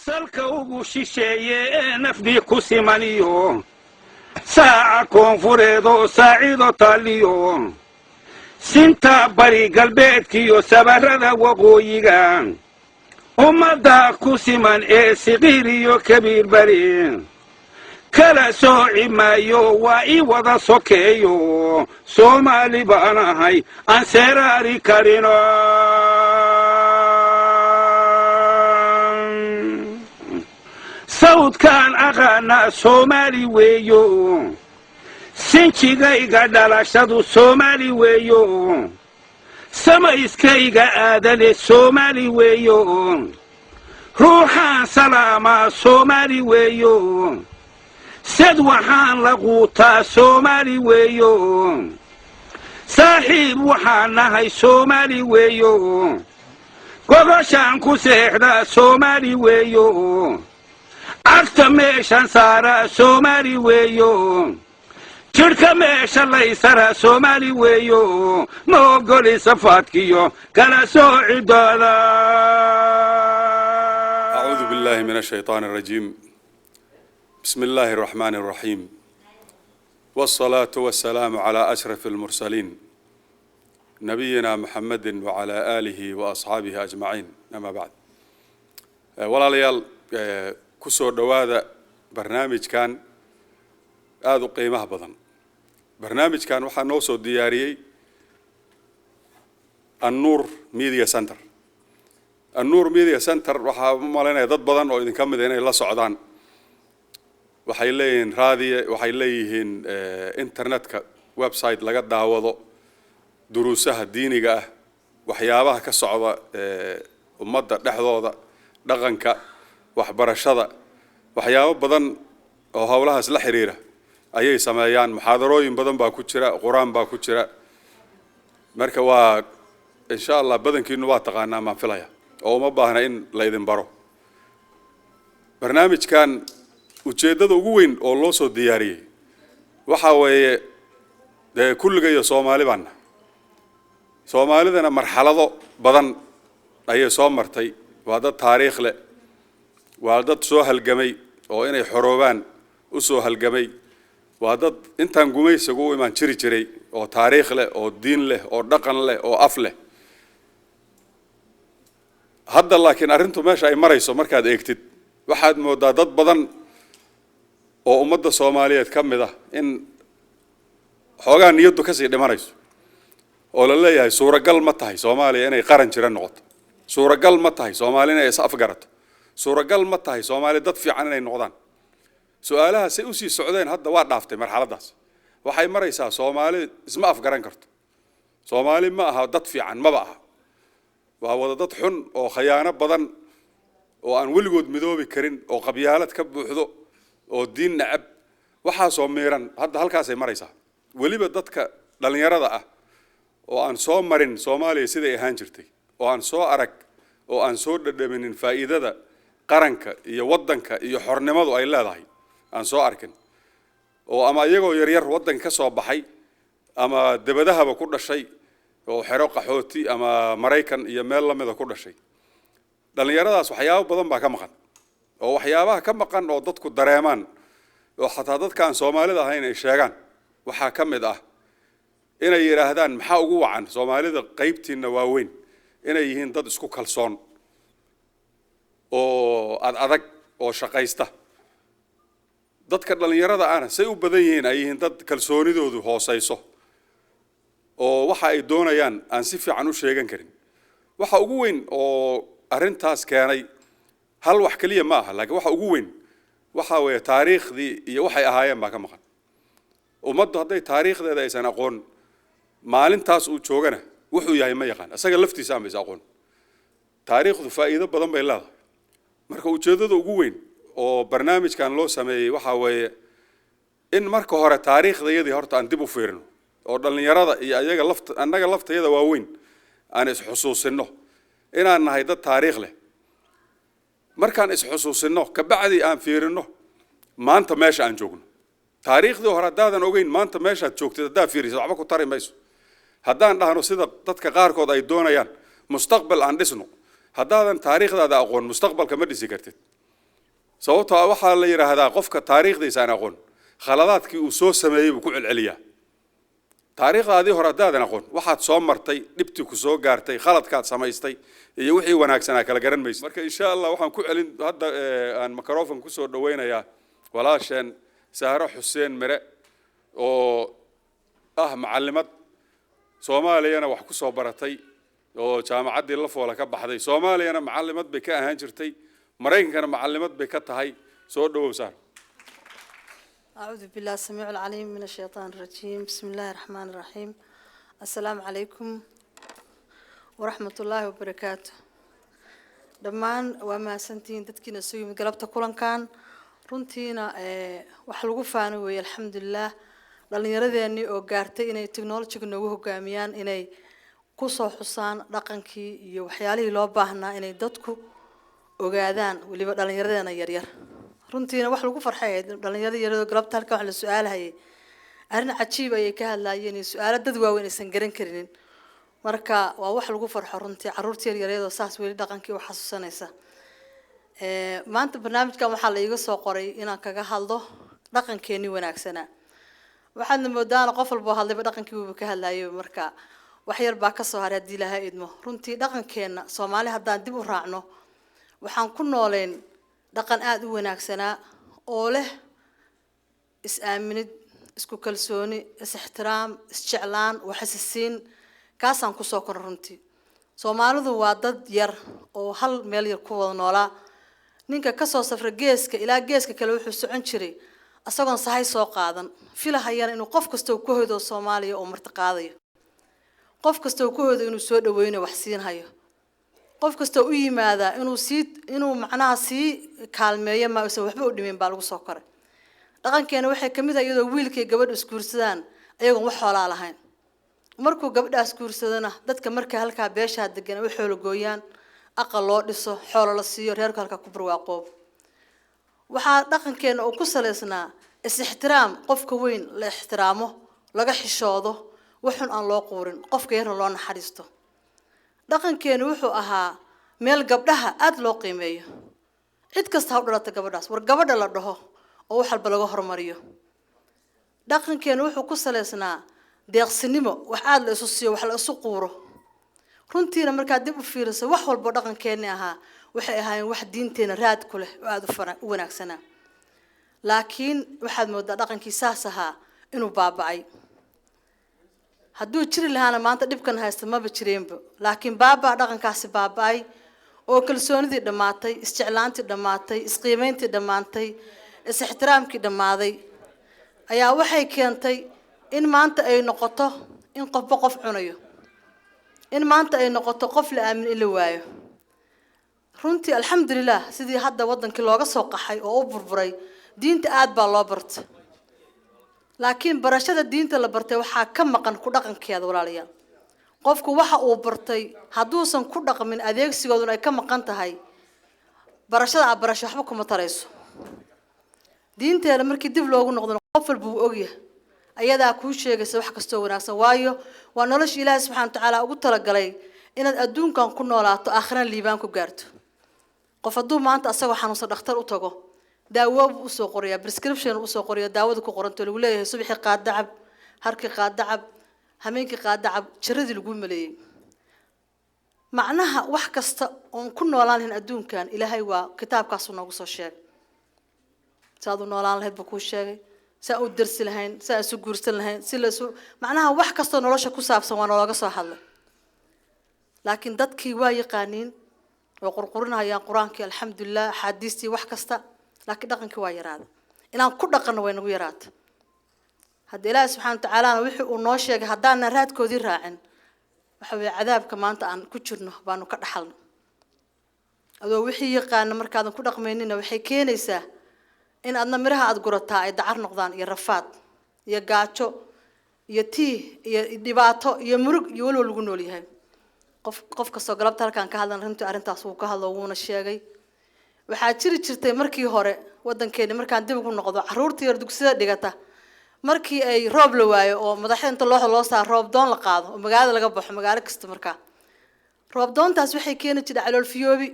salka ugu shisheeye nafdii ku simaniyo saaca koonfureedoo saacido taaliyo sinta bari galbeedkiyo sabarrada waqooyiga ummadda ku siman ee siqiir iyo kabiir bari kala sooci maayo waa ii wada sokeeyo soomaali baan ahay aan seeraari karino sawdkaan aqaana soomaali weeyo sinjigayga dhalashadu soomaali weeyo samayskayga aadale soomaali weeyo ruuxaan salaamaa soomaali weeyo sad waxaan la quutaa soomaali weeyo saaxiib waxaan nahay soomaali weeyo gogoshaan ku seexdaa soomaali weeyo cagta meeshan saaraa soomaali weeyo jidhka meesha laysara soomaali weeyo ma ogoli safaadkiyo kala soocidooda. أعوذ بالله من الشيطان الرجيم. بسم الله الرحمن الرحيم، والصلاة والسلام على أشرف المرسلين نبينا محمد وعلى آله وأصحابه أجمعين. أما بعد، ولا ليال كسر دواذا برنامج كان آذو قيمة بدن. برنامج كان وحنا نوصل دياري النور ميديا سنتر. النور ميديا سنتر وحنا مالنا ضد بدن أو إذا كم ذينا إلا صعدان. waxay leeyihiin raadiye, waxay leeyihiin internetka website laga daawado duruusaha diiniga ah, waxyaabaha ka socda ummadda dhexdooda, dhaqanka, waxbarashada, waxyaabo badan oo hawlahaas la xiriira ayay sameeyaan. muxaadarooyin badan baa ku jira, quraan baa ku jira. marka waa insha Allah badankiinu waa taqaanaa maan filaya oo uma baahna in la idin baro. barnaamijkan ujeedada ugu weyn oo loo soo diyaariyay waxa weeye kulligeeyo Soomaali baan. Soomaalidana marxalado badan ayay soo martay. waa dad taariikh leh, waa dad soo halgamay oo inay xoroobaan u soo halgamay. waa dad intaan gumaysigu u iman jiray oo taariikh leh, oo diin leh, oo dhaqan leh, oo af leh. hadda laakiin arrintu meesha ay marayso markaad eegtid waxaad moodaa dad badan oo ummadda Soomaaliyeed ka mid ah in xoogaa niyadu ka sii dhimanayso oo la leeyahay suuragal ma tahay Soomaaliya inay qaran jira noqoto, suuragal ma tahay Soomaaliya inay is afgarato, suuragal ma tahay Soomaaliya dad fiican inay noqdaan. su'aalaha si u sii socdeen hadda waa dhaaftay marxaladaas. waxay maraysaa Soomaali isma afgaran karto. Soomaali ma aha dad fiican, maba aha. waa wada dad xun oo khiyaano badan oo aan weligood midoobi karin, oo qabyaalad ka buuxdo, oo diin nacab. waxaa soo miiran hadda halkaasay maraysaa. weliba dadka dhalinyarada ah oo aan soo marin Soomaaliya siday ahaan jirtay, oo aan soo arag, oo aan soo dhadhaminin faa'iidada qaranka iyo waddanka iyo xornimadu ay leedahay, aan soo arkin. oo ama iyagoo yaryar waddanka ka soo baxay ama dibadahaba ku dhashay oo xero qaxooti ama Maraykan iyo meel la mid ah ku dhashay. dhalinyaradaas waxyaabo badan baa ka maqan, oo waxyaabaha ka maqan oo dadku dareemaan oo xataa dadka aan Soomaalida ahayn ay sheegaan waxaa ka mid ah inay yiraahdaan maxaa ugu wacan Soomaalida qaybtiina waaweyn inay yihiin dad isku kalsoon oo adag oo shaqaysta. dadka dhalinyarada ahna say u badan yihiin ay yihiin dad kalsoonidoodu hooseyso oo waxa ay doonayaan aan si fiican u sheegan karin. waxa ugu weyn oo arrintaas keenay hal wax kaliya ma aha, laakiin waxa ugu weyn waxa weeye taariikhdii iyo waxay ahaayeen baa ka maqan. ummaddu hadday taariikhdeeda aysan aqoon, maalintaas uu joogana wuxuu yahay ma yaqaan, asaga laftiisa aan is aqoon. taariikhdu faa'iido badan bay leedahay. marka ujeedada ugu weyn oo barnaamijkan loo sameeyay waxa weeye in marka hore taariikhdayadii horta aan dib u fiirino oo dhalinyarada iyo ayaga annaga laftayada waaweyn aan is xusuusino inaan nahay dad taariikh leh. markaan is xusuusino ka bacdi aan fiirino maanta meesha aan joogno. taariikhdii hore haddaadan ogeyn maanta meeshaad joogtid haddaad fiiriso waxba ku tari mayso. haddaan dhahno sida dadka qaarkood ay doonayaan mustaqbal aan dhisno, haddaadan taariikhdaada aqoon mustaqbalka ma dhisi kartid. sababtoo ah waxaa la yiraahdaa qofka taariikhdiisa aan aqoon khaladaadkii uu soo sameeyay buu ku celceliyaa taariikhdaadii hore hadaadan aqoon waxaad soo martay dhibtii ku soo gaartay khaladkaad samaystay iyo wixii wanaagsanaa kala garan maysid marka insha Allah waxaan ku celin hadda aan microphone ku soo dhaweynayaa walaasheen Sahro Xuseen Mire oo macallimad Soomaaliyana wax ku soo baratay oo jaamacaddii la foola ka baxday Soomaaliyana macallimad bay ka ahaan jirtay Mareykankana macallimad bay ka tahay soo dhawow Sahro أعوذ بالله السميع العليم من الشيطان الرجيم بسم الله الرحمن الرحيم السلام عليكم ورحمة الله وبركاته دمان وما سنتين تتكين السوي من قلبت كلن كان رنتينا وحلقوا فانوا الحمد لله لأن يرد أني أقارتي إني تكنولوجي كنوه قاميان إني قصة حسان رقنكي يوحيالي لو باهنا إني دتكو أقادان واللي بدل يرد أنا يرير runtiina wax lagu farxay dhalinyarada yarada galabta halka wax la su'aalahay arin cajiib ay ka hadlayeen su'aalo dad waaweyn aysan garan karin marka waa wax lagu farxo runtii caruurta yaryarada saas weli dhaqankii wax xasuusanaysa maanta barnaamijkan waxa la iga soo qoray inaan kaga hadlo dhaqankeeni wanaagsana waxaadna moodaan qof walba hadlayba dhaqankii uu ka hadlayo marka wax yar baa ka soo haray hadii ilaahay idmo runtii dhaqankeena Soomaali haddaan dib u raacno waxaan ku nooleen dhaqan aad u wanaagsanaa oo leh is-aaminid isku kalsooni is-ixtiraam is-jeclaan waxasisiin kaasaan ku soo koray runtii Soomaalidu waa dad yar oo hal meel yar ku wada noolaa ninka ka soo safra geeska ilaa geeska kale wuxuu socon jiray asagoon sahay soo qaadan filahayana inuu qof kasta ku hoydo Soomaaliya oo marti qaadayo qof kasta ku hoydo inuu soo dhaweyno wax siinhayo qof kasta u yimaada inuu macnaha si kaalmeeyo ma aysan waxba u dhimin baa lagu soo koray dhaqankeena waxay kamid ah iyadoo wiilkay gabadh iskuursadaan ayagoon wax xoolaa lahayn markuu gabadhaas guursadana dadka marka halka beesha degan ay xoolo gooyaan aqal loo dhiso xoolo la siiyo reerka halka ku barwaaqoob waxa dhaqankeena oo ku saleysnaa is-ixtiraam qofka weyn la ixtiraamo laga xishoodo waxun aan loo quurin qofka yar loo naxariisto dhaqankeenu wuxuu ahaa meel gabdhaha aad loo qiimeeyo cid kasta ha u dhalata gabadhaas war gabadha la dhaho oo wax walba laga hormariyo dhaqankeenu wuxuu ku saleysnaa deeqsinimo wax aad la isu siiyo wax la isu quuro runtiina markaa dib u fiiriso wax walba dhaqankeeni ahaa waxay ahaayeen wax diinteena raad ku leh oo aad u wanaagsanaa laakiin waxaad moodaa dhaqankii saas ahaa inuu baaba'ay hadduu jiri lahaana maanta dhibkan haysta maba jireenba laakiin baaba dhaqankaasi baabay oo kalsoonidii dhamaatay isjeclaantii dhamaatay isqiimeyntii dhamaatay is-ixtiraamkii dhamaaday ayaa waxay keentay in maanta ay noqoto in qofba qof cunayo in maanta ay noqoto qof la aamin in la waayo runtii alxamdulillah sidii hadda wadankii looga soo qaxay oo u burburay diinta aad baa loo bartay laakiin barashada diinta la bartay waxa ka maqan ku dhaqankeeda walaalayaal qofku waxa uu bartay haduusan ku dhaqmin adeegsigooduna ay ka maqan tahay barashada barasho waxba kuma tarayso diinteena markii dib loogu noqdo qof walba uu ogyahay ayadaa ku sheegaysa wax kasto wanaagsan waayo waa nolosha Ilaahay subhanahu wa ta'ala ugu talagalay inaad adduunkan ku noolaato aakhirana liibaan ku gaarto qof hadduu maanta asagoo xanuunsan dhakhtar u tago daawo u soo qoriya prescription u soo qoriya daawada ku qoranto lagu leeyahay subaxii qaadacab harkii qaadacab habeenkii qaadacab jiradii lagu maleeyay macnaha wax kasta oo ku noolaan adduunkan Ilaahay waa kitaabkaas uu noogu soo sheegay saadu noolaan lahayd buu ku sheegay saa u darsi lahayn saa isu guursan lahayn si la soo macnaha wax kasta nolosha ku saabsan waa looga soo hadlay laakiin dadkii waa yaqaaniin oo qurqurinayaan quraanka alxamdulillah xadiistii wax kasta laakiin dhaqankii waa yaraada inaan ku dhaqano way nagu yaraata hadii Ilaahay subhanahu wa ta'ala wixii uu noo sheegay hadaan raadkoodii raacin waxa way cadaabka maanta aan ku jirno baanu ka dhaxalno adoo wixii yaqaan markaad ku dhaqmeynina waxay keenaysaa in adna miraha aad gurataa ay dacar noqdaan iyo rafaad iyo gaajo iyo iyo dhibaato iyo murug iyo walwal lagu nool yahay qof kastoo galabta halkaan ka hadlan runtii arintaas uu ka hadlo wuuna sheegay waxaa jiri jirtay markii hore wadankeena markaan dib ugu noqdo caruurtii yar dugsiga dhigata markii ay roob la waayo oo madaxda loo saar roob doon la qaado oo magaalada laga baxo magaalo kasta markaa roob doontaas waxay keenay jira calool fiyoobi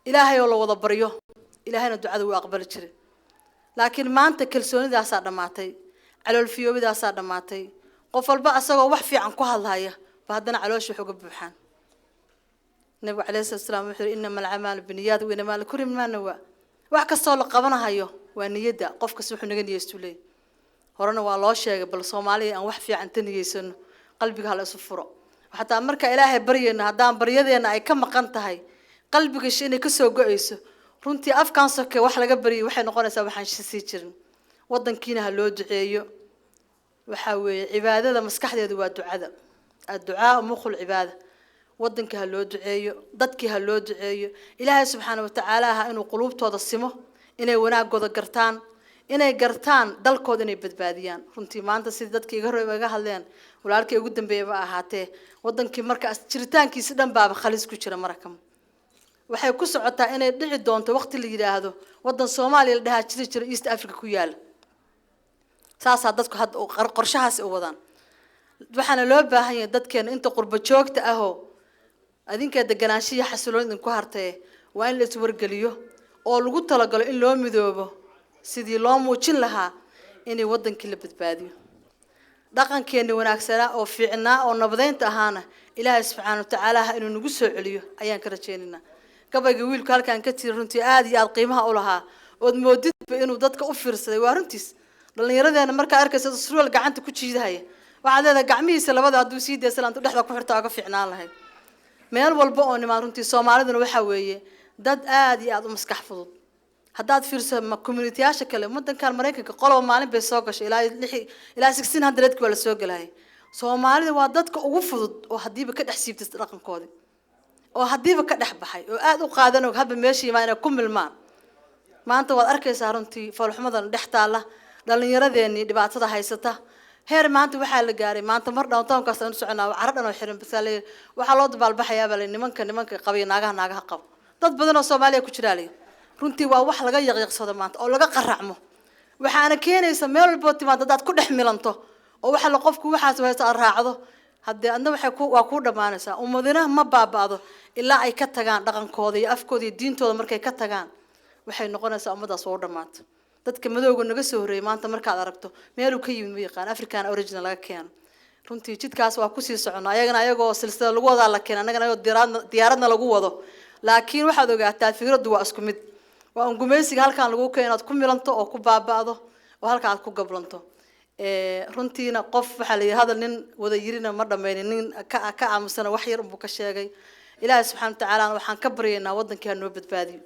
Ilaahay oo la wada baryo إلهنا الدعاء وأقبل جري لكن ما أنت كلسوني ذا صار ماتي على الفيوم ذا صار ماتي قفل بقى سوا وحفي عن كهل هاي فهدنا على شو حقب بحان النبي عليه الصلاة والسلام يقول إنما الأعمال بالنيات وإنما لكل ما نوى وعكس صار قبنا هايو والنية قف كسبح نجني يستولي هرنا والله شيء بالصومالي أن وحفي عن تنيسن قلبك على صفرة وحتى أمريكا إلهي برينا هدام بريدنا أي كم قنت هاي قلبك الشيء كسو جويس runtii afkaan soke wax laga bariyo waxay noqonaysaa waxaan sii jirin wadankiina ha loo duceeyo waxa weeye cibaadada maskaxdeedu waa ducada adducaa mukhul cibaada wadanka ha loo duceeyo dadkii ha loo duceeyo ilaahay subxaanahu wa tacaala ha inuu quluubtooda simo inay wanaagooda gartaan inay gartaan dalkooda inay badbaadiyaan runtii maanta sidii dadkii iga hore iga hadleen walaalkii ugu dambeeyay ahaatee wadankii markaas jiritaankiisa dhan baaba khalis ku jira marakam waxay ku socotaa inay dhici doonto waqti la yiraahdo wadan Soomaaliya la dhaha jira East Africa ku yaal saasa dadku had qorshahaas u wadaan waxaana loo baahan yahay dadkeena inta qurba joogta ah oo adinka deganaanshiya xasiloon ku hartay waa in la iswargaliyo oo lagu talagalo in loo midoobo sidii loo muujin lahaa inay wadankii la badbaadiyo dhaqankeena wanaagsan oo fiicnaa oo nabadeynta ahaana Ilaahay subxaanahu wa ta'aala inuu nagu soo celiyo ayaan ka rajaynaynaa gabayga wiilka halkaan ka tir runtii aad iyo aad qiimaha u lahaa oo moodidba inuu dadka u fiirsaday waa runtiis dhalinyaradeena marka arkaysa surwaal gacanta ku jiidahay waxa leedahay gacmihiisa labada haduu sii deeslaanto dhexda ku xirto aga fiicnaan lahayd meel walba oo nimaan runtii Soomaaliduna waxa weeye dad aad iyo aad u maskax fudud haddaad fiirso ma community-yaasha kale wadankan Mareykanka qolob maalin bay soo gashay ilaa 1600 waa la soo galay Soomaalida waa dadka ugu fudud oo hadiiba ka dhex siibtay dhaqankooda oo hadiiba ka dhex baxay oo aad u qaadan oo haba meeshii ma inay ku milmaan maanta waad arkaysaa runtii falxumadan dhex taala dhalinyaradeeni dhibaatada haysata heer maanta waxa la gaaray maanta mar downtown-kaas aan soconaa caradhan oo xiran basaalay waxa loo dabaalbaxayaa bal nimanka qabay naagaha qab dad badan oo Soomaaliya ku jira runtii waa wax laga yaqyaqsado maanta oo laga qaracmo waxaana keenaysa meel walba timaad dad ku dhex milanto oo waxa la qofku waxaas haysta raacdo haddii adna waxay ku dhamaanaysaa ummadina ma baabaado ilaa ay ka tagaan dhaqankooda iyo afkooda iyo diintooda markay ka tagaan waxay noqonaysaa ummadaas oo dhamaato dadka madowga naga soo horeeyay maanta markaad aragto meel uu ka yimid ma yaqaan African origin laga keeno runtii jidkaas waa ku sii soconaa ayagoo silsilada lagu wada la keenay anagana diyaaradna lagu wado laakiin waxaad ogaataa fikradu waa isku mid waa gumeysiga halkaan lagu keenay inaad ku milanto oo ku baabaado oo halkaan aad ku gablanto runtiina qof waxa la yiraahdo nin wada yirina ma dhameeynin nin ka aamusana wax yar uu ka sheegay Ilaahay subxaanahu wa ta'aala waxaan ka baryaynaa wadankeena noo badbaadiyo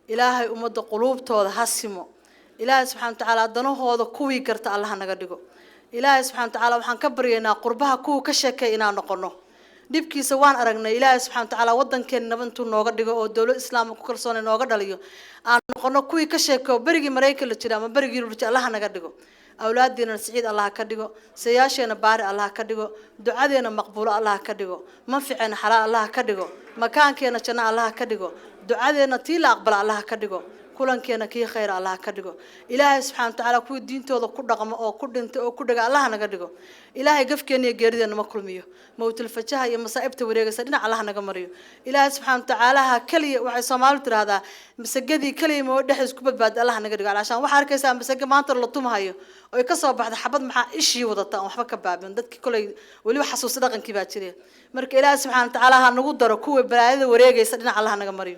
Ilaahay umada quluubtooda hasimo Ilaahay subxaanahu wa ta'aala danahooda kuwii garta Allah naga dhigo Ilaahay subxaanahu wa ta'aala waxaan ka baryaynaa qurbaha kuwa ka sheekay inaan noqono dibkiisa waan aragnay Ilaahay subxaanahu wa ta'aala wadankeena nabantu nooga dhigo oo dawlad islaam ku kalsoon nooga dhaliyo aan noqono kuwii ka sheekay barigi Mareykanka la jira ama barigi Yurub Allah naga dhigo awlaadina saciid Allah ka dhigo sayaasheena baari Allah ka dhigo ducadeena maqbuul Allah ka dhigo manficena xalaal Allah ka dhigo makaankeena janna Allah ka dhigo ducadeena tii la aqbal Allah ka dhigo kulankeena kii khayr Allah ka dhigo Ilaahay subxaanahu wa ta'aala ku diintooda ku dhaqmo oo ku dhinto oo ku dhaga Allah naga dhigo Ilaahay gafkeena iyo geerideena ma kulmiyo mawtul fajaha iyo masaa'ibta wareegaysa dhinac Allah naga mariyo Ilaahay subxaanahu wa ta'aala kaliya waxay Soomaalidu tiraahdaa masagadii kaliya ma dhex isku badbaad Allah naga dhigo alaashan waxa arkaysaa masaga maanta la tumahayo oo ka soo baxda xabad maxaa ishii wadata waxba ka baabin dadkii kulay wali wax xasuus dhaqankii baa jiray marka Ilaahay subxaanahu wa ta'aala ha nagu daro kuwa balaayada wareegaysa dhinac Allah naga mariyo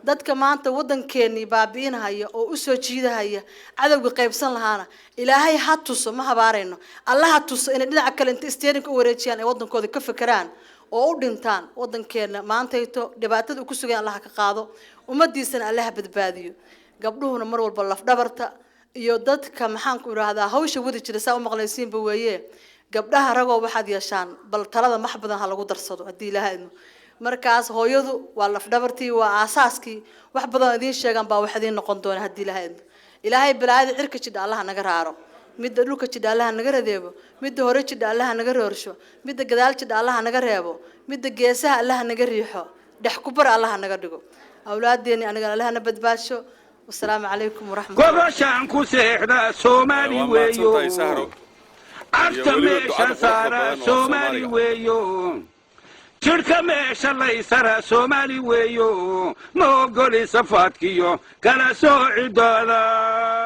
dadka maanta wadankeeni baabiinaya oo u soo jiidahaya cadawga qaybsan lahaana Ilaahay ha tuso ma habaarayno Allah ha tuso in dhinaca kale inta steering u wareejiyaan ee wadankooda ka fakaraan oo u dhintaan wadankeena maanta ito dhibaatada ku sugan Allah ka qaado ummadiisana Allah badbaadiyo gabdhuhuna mar walba laf dhabarta iyo dadka maxaan ku raahdaa hawsha wadi jira saa u maqlaysiinba weeye gabdhaha ragoo waxaad yeeshaan bal talada maxbadan ha lagu darsado hadii Ilaahay markaas hooyadu waa laf dhabartii waa aasaaskii wax badan idin sheegan baa wax idin noqon doona hadii Ilaahay balaayada cirka jidha Allah naga raaro midda dhulka jidha Allah naga radeebo midda hore jidha Allah naga roorsho midda gadaal jidha Allah naga reebo midda geesaha Allah naga riixo dhax ku bar Allah naga dhigo awlaadeeni aniga Allah na badbaasho والسلام عليكم ورحمة الله gobashaan ku seexda Soomaali weeyo arta meesha saara Soomaali weeyo شركة ميش الله يسرى سومالي ويو موغولي صفاتكيو كلا سوعي دولا